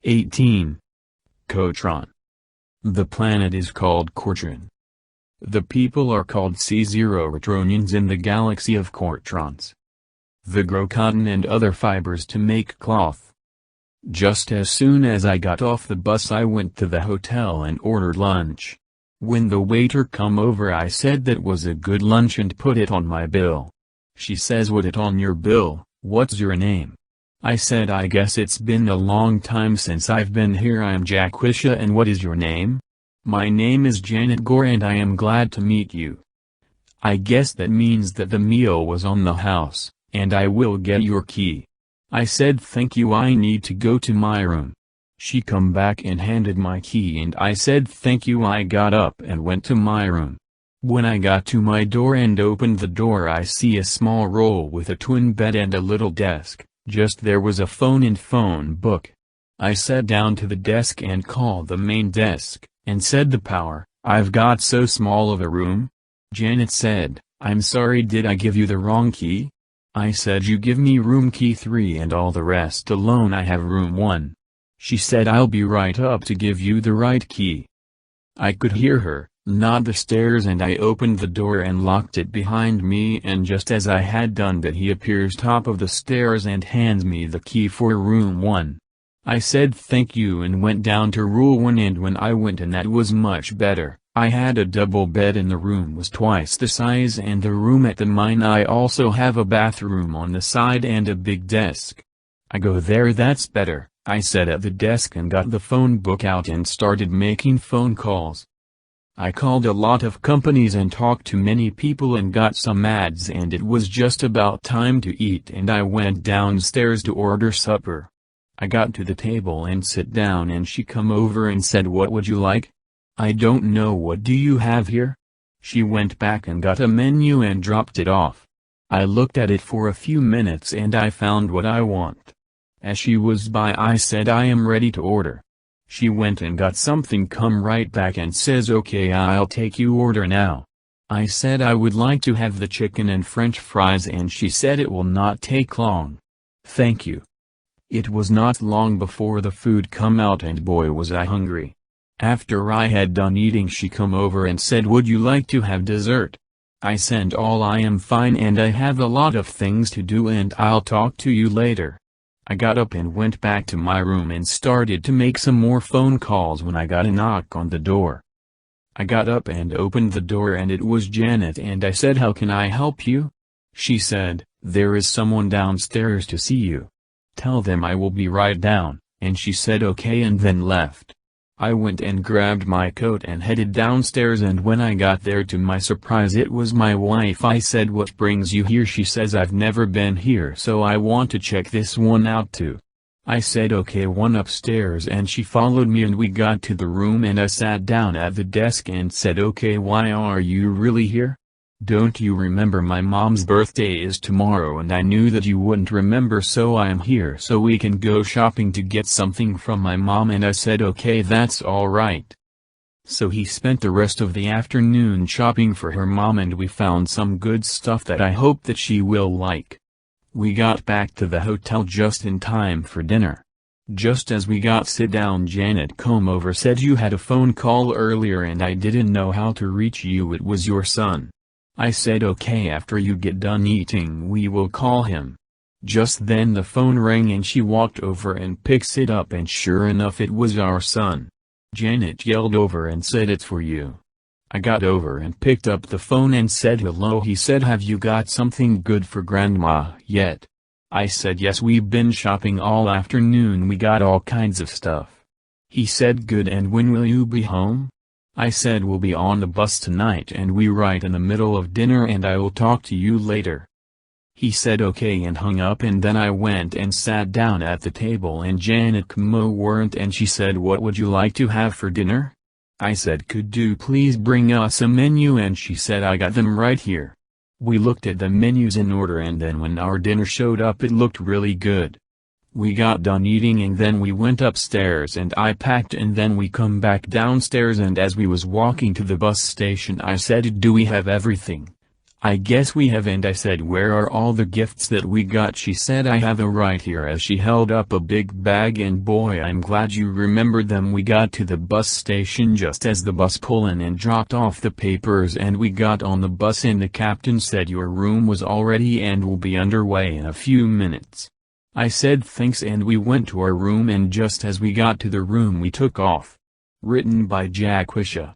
18. Cotron. The planet is called Cotron. The people are called CORTRONS in the galaxy of CORTRONS. They grow cotton and other fibers to make cloth. Just as soon as I got off the bus I went to the hotel and ordered lunch. When the waiter come over I said that was a good lunch and put it on my bill. She says, "What it on your bill, what's your name?" I said, "I guess it's been a long time since I've been here. I'm Jack Wisha, and what is your name?" "My name is Janet Gore and I am glad to meet you." I guess that means that the meal was on the house, and I will get your key. I said thank you, I need to go to my room. She come back and handed my key and I said thank you. I got up and went to my room. When I got to my door and opened the door I see a small roll with a twin bed and a little desk. Just there was a phone and phone book. I sat down to the desk and called the main desk, and said the power, "I've got so small of a room." Janet said, "I'm sorry, did I give you the wrong key?" I said, "You give me room key 3 and all the rest alone, I have room 1. She said, "I'll be right up to give you the right key." I could hear her, not the stairs, and I opened the door and locked it behind me, and just as I had done that he appears top of the stairs and hands me the key for room 1. I said thank you and went down to room 1, and when I went in that was much better. I had a double bed and the room was twice the size, and the room at the mine I also have a bathroom on the side and a big desk. I go there, "That's better," I said at the desk, and got the phone book out and started making phone calls. I called a lot of companies and talked to many people and got some ads, and it was just about time to eat, and I went downstairs to order supper. I got to the table and sit down, and she come over and said, "What would you like?" "I don't know, what do you have here?" She went back and got a menu and dropped it off. I looked at it for a few minutes and I found what I want. As she was by I said, "I am ready to order." She went and got something, come right back and says, "Okay, I'll take your order now." I said I would like to have the chicken and french fries, and she said it will not take long. "Thank you." It was not long before the food come out, and boy was I hungry. After I had done eating she come over and said, "Would you like to have dessert?" I said, "All I am fine and I have a lot of things to do and I'll talk to you later." I got up and went back to my room and started to make some more phone calls when I got a knock on the door. I got up and opened the door and it was Janet, and I said, "How can I help you?" She said, "There is someone downstairs to see you. Tell them I will be right down," and she said okay and then left. I went and grabbed my coat and headed downstairs, and when I got there, to my surprise, it was my wife. I said, "What brings you here?" She says, "I've never been here, so I want to check this one out too." I said okay, one upstairs, and she followed me and we got to the room and I sat down at the desk and said, "Okay, why are you really here? Don't you remember my mom's birthday is tomorrow and I knew that you wouldn't remember, so I am here so we can go shopping to get something from my mom." And I said okay, that's alright. So he spent the rest of the afternoon shopping for her mom and we found some good stuff that I hope that she will like. We got back to the hotel just in time for dinner. Just as we got sit down, Janet come over, said, "You had a phone call earlier and I didn't know how to reach you. It was your son." I said okay, after you get done eating we will call him. Just then the phone rang and she walked over and picks it up, and sure enough it was our son. Janet yelled over and said, "It's for you." I got over and picked up the phone and said hello. He said, "Have you got something good for Grandma yet?" I said yes, we've been shopping all afternoon, we got all kinds of stuff. He said good, and when will you be home? I said we'll be on the bus tonight and we right in the middle of dinner and I will talk to you later. He said okay and hung up, and then I went and sat down at the table and Janet come over and she said, "What would you like to have for dinner?" I said, "Could you please bring us a menu?" and she said, "I got them right here." We looked at the menus in order, and then when our dinner showed up it looked really good. We got done eating and then we went upstairs and I packed, and then we come back downstairs, and as we was walking to the bus station I said, "Do we have everything?" "I guess we have," and I said, "Where are all the gifts that we got?" She said, "I have them right here," as she held up a big bag, and boy, I'm glad you remembered them. We got to the bus station just as the bus pulled in and dropped off the papers, and we got on the bus and the captain said your room was all ready and will be underway in a few minutes. I said thanks, and we went to our room, and just as we got to the room we took off. Written by Jack Wisha.